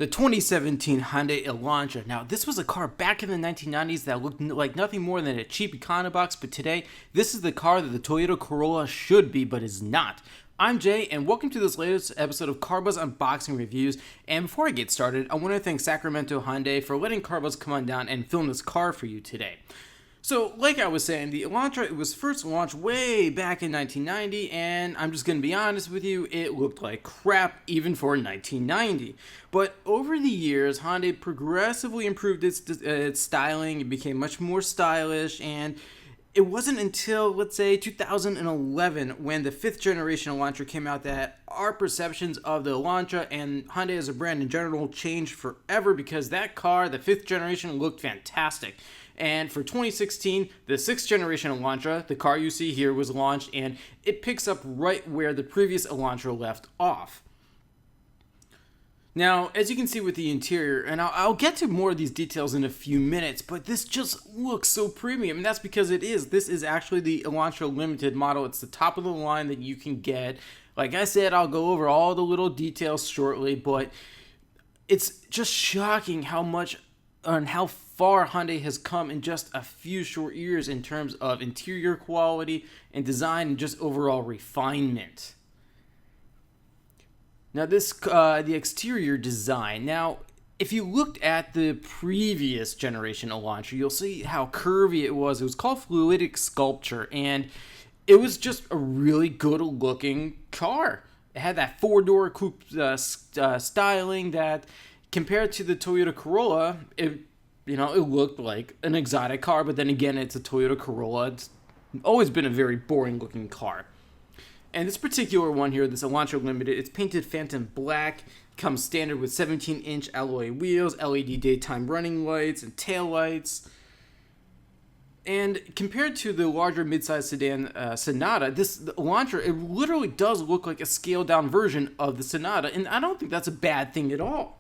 The 2017 Hyundai Elantra. Now, this was a car back in the 1990s that looked like nothing more than a cheap econobox, but today, this is the car that the Toyota Corolla should be, but is not. I'm Jay, and welcome to this latest episode of CarBuzz Unboxing Reviews. And before I get started, I want to thank Sacramento Hyundai for letting CarBuzz come on down and film this car for you today. So, like I was saying, the Elantra, it was first launched way back in 1990, and I'm just going to be honest with you, it looked like crap even for 1990. But over the years, Hyundai progressively improved its styling, it became much more stylish, and it wasn't until, let's say, 2011 when the 5th generation Elantra came out that our perceptions of the Elantra and Hyundai as a brand in general changed forever, because that car, the 5th generation, looked fantastic. And for 2016, the 6th generation Elantra, the car you see here, was launched, and it picks up right where the previous Elantra left off. Now, as you can see with the interior, and I'll get to more of these details in a few minutes, but this just looks so premium, and that's because it is. This is actually the Elantra Limited model. It's the top of the line that you can get. Like I said, I'll go over all the little details shortly, but it's just shocking how much and how far Hyundai has come in just a few short years in terms of interior quality and design and just overall refinement. Now the exterior design. Now, if you looked at the previous generation Elantra, you'll see how curvy it was. It was called fluidic sculpture, and it was just a really good looking car. It had that four-door coupe styling that, compared to the Toyota Corolla, it looked like an exotic car, but then again, it's a Toyota Corolla. It's always been a very boring looking car. And this particular one here, this Elantra Limited, it's painted phantom black, comes standard with 17-inch alloy wheels, LED daytime running lights, and tail lights. And compared to the larger midsize sedan Sonata, the Elantra, it literally does look like a scaled-down version of the Sonata, and I don't think that's a bad thing at all.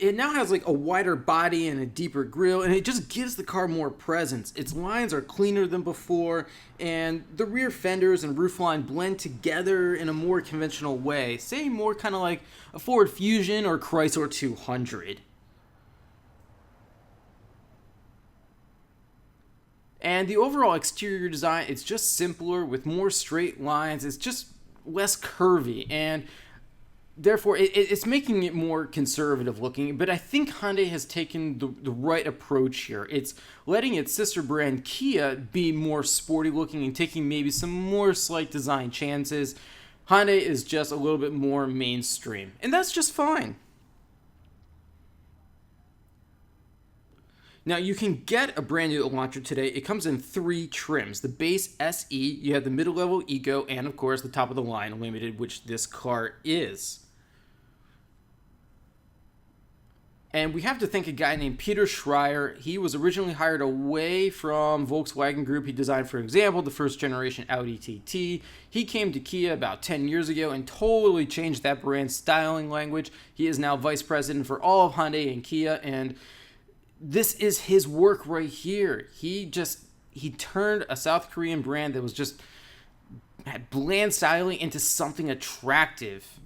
It now has like a wider body and a deeper grille, and it just gives the car more presence. Its lines are cleaner than before, and the rear fenders and roofline blend together in a more conventional way, say more kind of like a Ford Fusion or Chrysler 200. And the overall exterior design, it's just simpler with more straight lines. It's just less curvy, and therefore, it's making it more conservative looking, but I think Hyundai has taken the right approach here. It's letting its sister brand Kia be more sporty looking and taking maybe some more slight design chances. Hyundai is just a little bit more mainstream, and that's just fine. Now, you can get a brand new Elantra today. It comes in 3 trims. The base SE, you have the middle-level Eco, and of course the top-of-the-line Limited, which this car is. And we have to thank a guy named Peter Schreier. He was originally hired away from Volkswagen Group. He designed, for example, the first generation Audi TT. He came to Kia about 10 years ago and totally changed that brand's styling language. He is now vice president for all of Hyundai and Kia, and this is his work right here. He turned a South Korean brand that was just had bland styling into something attractive.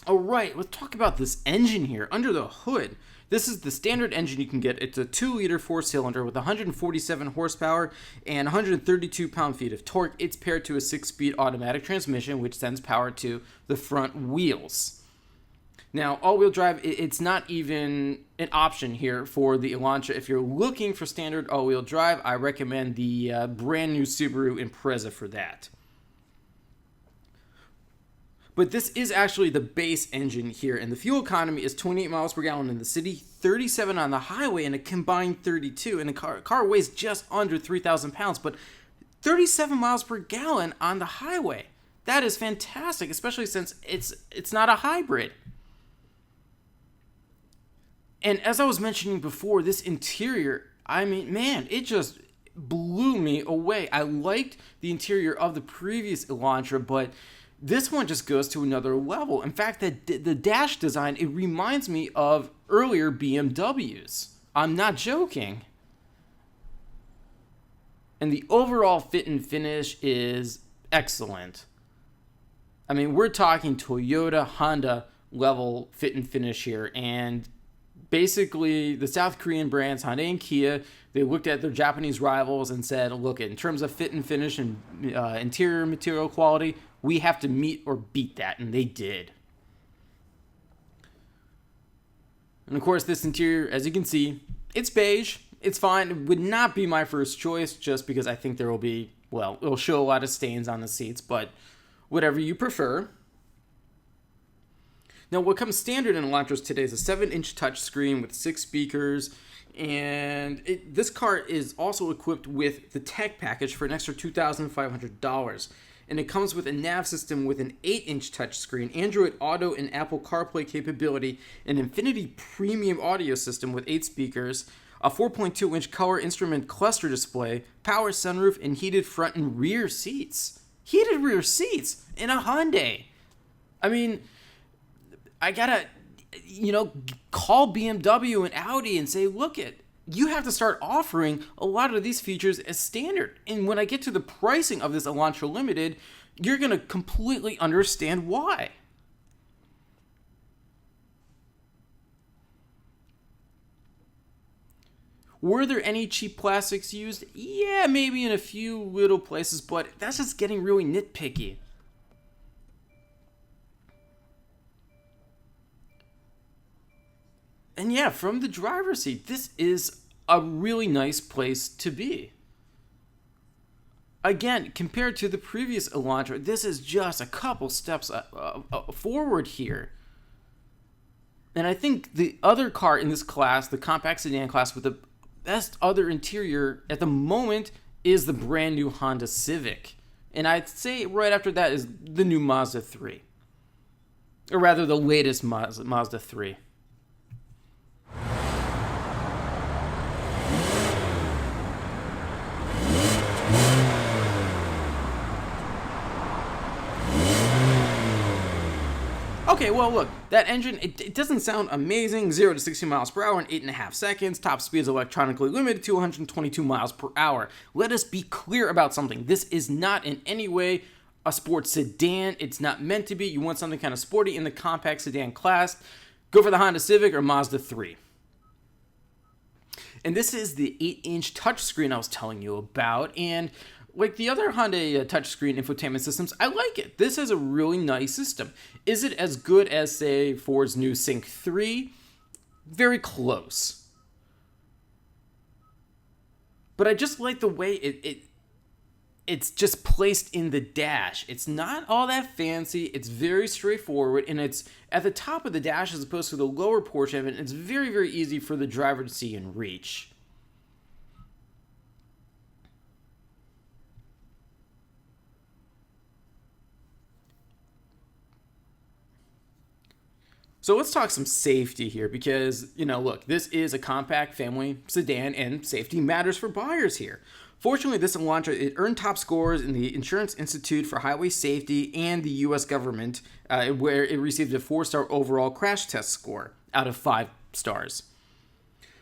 All right, let's talk about this engine here under the hood. This is the standard engine you can get. It's a 2-liter 4-cylinder with 147 horsepower and 132 pound-feet of torque. It's paired to a 6-speed automatic transmission, which sends power to the front wheels. Now, all-wheel drive, it's not even an option here for the Elantra. If you're looking for standard all-wheel drive, I recommend the brand new Subaru Impreza for that. But this is actually the base engine here, and the fuel economy is 28 miles per gallon in the city, 37 on the highway, and a combined 32. And the car weighs just under 3,000 pounds, but 37 miles per gallon on the highway. That is fantastic, especially since it's not a hybrid. And as I was mentioning before, this interior, I mean, man, it just blew me away. I liked the interior of the previous Elantra, but this one just goes to another level. In fact, the dash design, it reminds me of earlier BMWs. I'm not joking. And the overall fit and finish is excellent. I mean, we're talking Toyota, Honda level fit and finish here. And basically, the South Korean brands, Hyundai and Kia, they looked at their Japanese rivals and said, look, in terms of fit and finish and interior material quality, we have to meet or beat that. And they did. And of course, this interior, as you can see, it's beige. It's fine. It would not be my first choice just because I think there will be, well, it'll show a lot of stains on the seats, but whatever you prefer. Now, what comes standard in Elantras today is a 7-inch touchscreen with 6 speakers, and this car is also equipped with the tech package for an extra $2,500. And it comes with a nav system with an 8-inch touchscreen, Android Auto and Apple CarPlay capability, an Infinity Premium audio system with 8 speakers, a 4.2-inch color instrument cluster display, power sunroof, and heated front and rear seats. Heated rear seats in a Hyundai. I mean, I gotta, call BMW and Audi and say, look you have to start offering a lot of these features as standard. And when I get to the pricing of this Elantra Limited, you're gonna completely understand why. Were there any cheap plastics used? Yeah, maybe in a few little places, but that's just getting really nitpicky. And yeah, from the driver's seat, this is a really nice place to be. Again, compared to the previous Elantra, this is just a couple steps forward here. And I think the other car in this class, the compact sedan class with the best other interior at the moment, is the brand new Honda Civic. And I'd say right after that is the new Mazda 3. Or rather, the latest Mazda 3. Okay, well, look, that engine, it doesn't sound amazing. 0 to 60 miles per hour in 8.5 seconds. Top speed is electronically limited to 122 miles per hour. Let us be clear about something. This is not in any way a sports sedan. It's not meant to be. You want something kind of sporty in the compact sedan class, go for the Honda Civic or Mazda 3. And this is the 8-inch touchscreen I was telling you about. And like the other Hyundai touchscreen infotainment systems, I like it. This is a really nice system. Is it as good as, say, Ford's new Sync 3? Very close. But I just like the way it's just placed in the dash. It's not all that fancy. It's very straightforward, and it's at the top of the dash as opposed to the lower portion of it. It's very, very easy for the driver to see and reach. So let's talk some safety here because, look, this is a compact family sedan and safety matters for buyers here. Fortunately, this Elantra, it earned top scores in the Insurance Institute for Highway Safety and the U.S. government, where it received a 4-star overall crash test score out of 5 stars.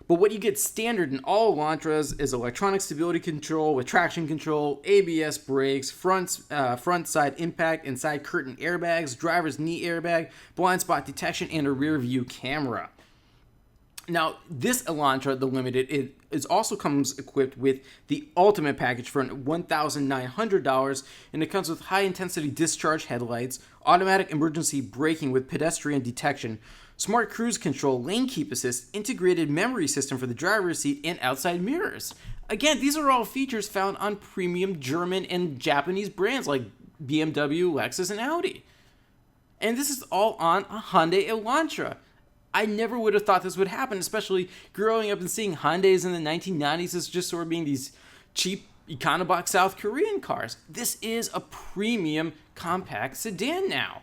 But what you get standard in all Elantras is electronic stability control with traction control, ABS brakes, front side impact and side curtain airbags, driver's knee airbag, blind spot detection, and a rear view camera. Now, this Elantra, the Limited, it also comes equipped with the ultimate package for $1,900, and it comes with high-intensity discharge headlights, automatic emergency braking with pedestrian detection, smart cruise control, lane keep assist, integrated memory system for the driver's seat, and outside mirrors. Again, these are all features found on premium German and Japanese brands like BMW, Lexus, and Audi. And this is all on a Hyundai Elantra. I never would have thought this would happen, especially growing up and seeing Hyundais in the 1990s as just sort of being these cheap Econobox South Korean cars. This is a premium compact sedan now.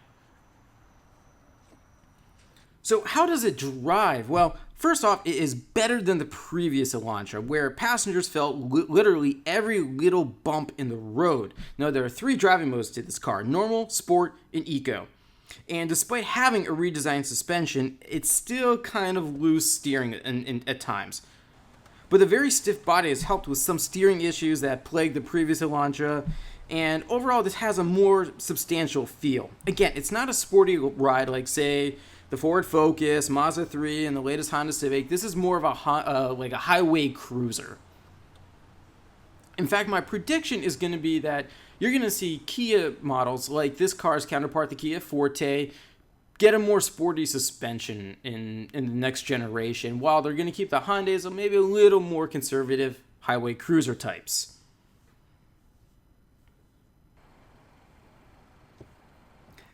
So how does it drive? Well, first off, it is better than the previous Elantra, where passengers felt literally every little bump in the road. Now, there are 3 driving modes to this car: normal, sport, and eco. And despite having a redesigned suspension, it's still kind of loose steering at times. But the very stiff body has helped with some steering issues that plagued the previous Elantra. And overall, this has a more substantial feel. Again, it's not a sporty ride like, say, the Ford Focus, Mazda 3, and the latest Honda Civic. This is more of a highway cruiser. In fact, my prediction is going to be that you're going to see Kia models like this car's counterpart, the Kia Forte, get a more sporty suspension in the next generation, while they're going to keep the Hyundais maybe a little more conservative highway cruiser types.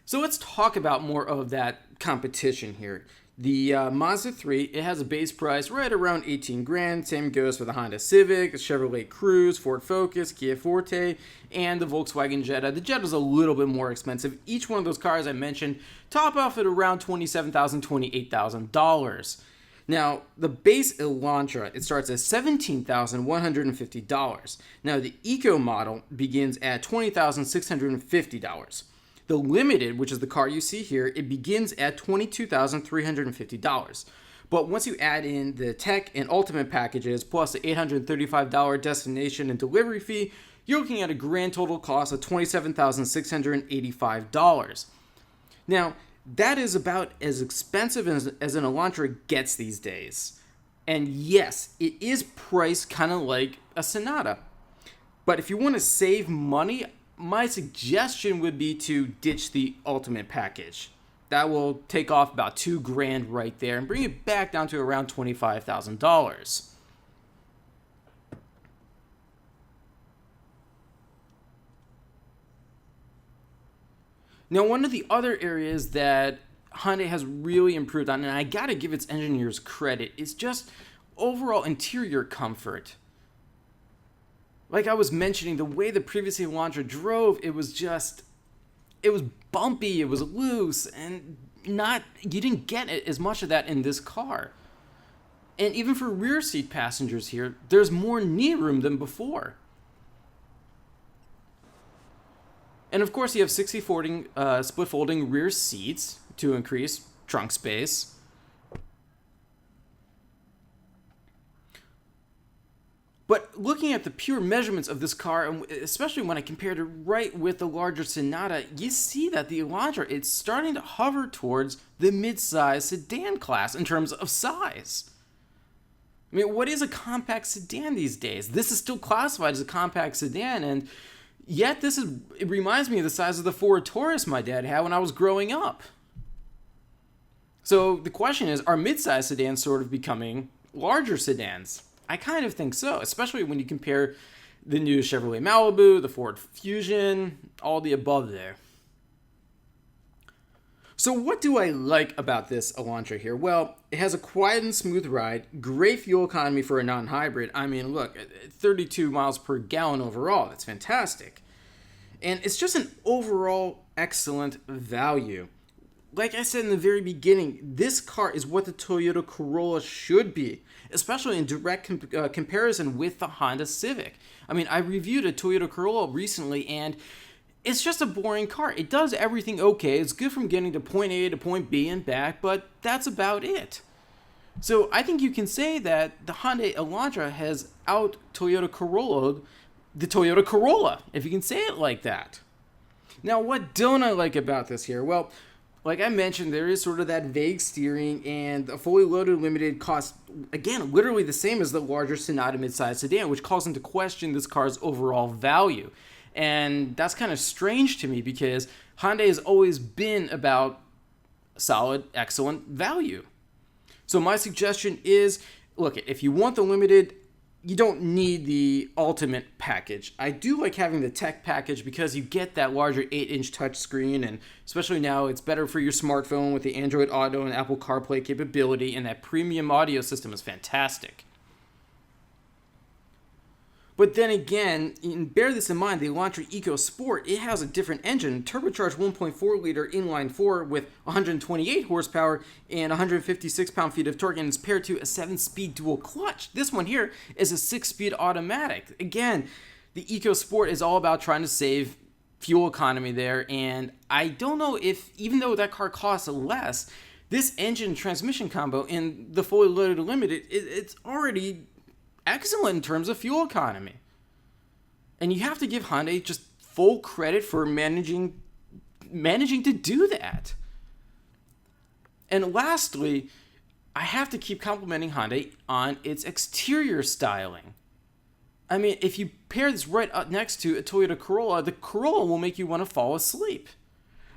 So let's talk about more of that competition here. The Mazda 3, it has a base price right around 18 grand. Same goes for the Honda Civic, the Chevrolet Cruze, Ford Focus, Kia Forte, and the Volkswagen Jetta. The Jetta's a little bit more expensive. Each one of those cars I mentioned top off at around $27,000, $28,000. Now, the base Elantra, it starts at $17,150. Now, the Eco model begins at $20,650. The Limited, which is the car you see here, it begins at $22,350. But once you add in the Tech and Ultimate packages, plus the $835 destination and delivery fee, you're looking at a grand total cost of $27,685. Now, that is about as expensive as an Elantra gets these days. And yes, it is priced kind of like a Sonata. But if you want to save money, my suggestion would be to ditch the Ultimate package. That will take off about $2 grand right there and bring it back down to around $25,000. Now, one of the other areas that Hyundai has really improved on, and I gotta give its engineers credit, is just overall interior comfort. Like I was mentioning, the way the previous Elantra drove, it was bumpy, it was loose, and you didn't get as much of that in this car. And even for rear seat passengers here, there's more knee room than before. And of course, you have 60 split folding rear seats to increase trunk space. But looking at the pure measurements of this car, and especially when I compared it right with the larger Sonata, you see that the Elantra, it's starting to hover towards the mid-size sedan class in terms of size. I mean, what is a compact sedan these days? This is still classified as a compact sedan, and yet it reminds me of the size of the Ford Taurus my dad had when I was growing up. So the question is, are mid-size sedans sort of becoming larger sedans? I kind of think so, especially when you compare the new Chevrolet Malibu, the Ford Fusion, all the above there. So what do I like about this Elantra here? Well, it has a quiet and smooth ride, great fuel economy for a non-hybrid. I mean, look, 32 miles per gallon overall. That's fantastic. And it's just an overall excellent value. Like I said in the very beginning, this car is what the Toyota Corolla should be, especially in direct comparison with the Honda Civic. I mean, I reviewed a Toyota Corolla recently, and it's just a boring car. It does everything okay. It's good from getting to point A to point B and back, but that's about it. So I think you can say that the Hyundai Elantra has out Toyota Corolla the Toyota Corolla, if you can say it like that. Now, what don't I like about this here? Well, like I mentioned, there is sort of that vague steering, and a fully loaded Limited costs, again, literally the same as the larger Sonata midsize sedan, which calls into question this car's overall value. And that's kind of strange to me because Hyundai has always been about solid, excellent value. So my suggestion is, look, if you want the Limited, you don't need the Ultimate package. I do like having the Tech package because you get that larger 8-inch touchscreen, and especially now it's better for your smartphone with the Android Auto and Apple CarPlay capability, and that premium audio system is fantastic. But then again, bear this in mind, the Elantra EcoSport, it has a different engine, turbocharged 1.4-liter inline-4 with 128 horsepower and 156 pound-feet of torque, and it's paired to a 7-speed dual clutch. This one here is a 6-speed automatic. Again, the EcoSport is all about trying to save fuel economy there, and I don't know if, even though that car costs less, this engine transmission combo in the fully loaded Limited, it's already excellent in terms of fuel economy. And you have to give Hyundai just full credit for managing to do that. And lastly, I have to keep complimenting Hyundai on its exterior styling. I mean, if you pair this right up next to a Toyota Corolla, the Corolla will make you want to fall asleep.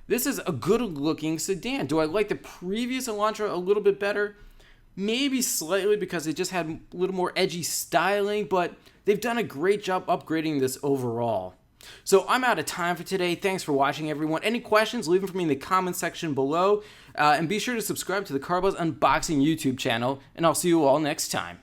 This is a good-looking sedan. Do I like the previous Elantra a little bit better? Maybe slightly, because it just had a little more edgy styling, but they've done a great job upgrading this overall. So I'm out of time for today. Thanks for watching, everyone. Any questions, leave them for me in the comment section below. And be sure to subscribe to the Car Buzz Unboxing YouTube channel, and I'll see you all next time.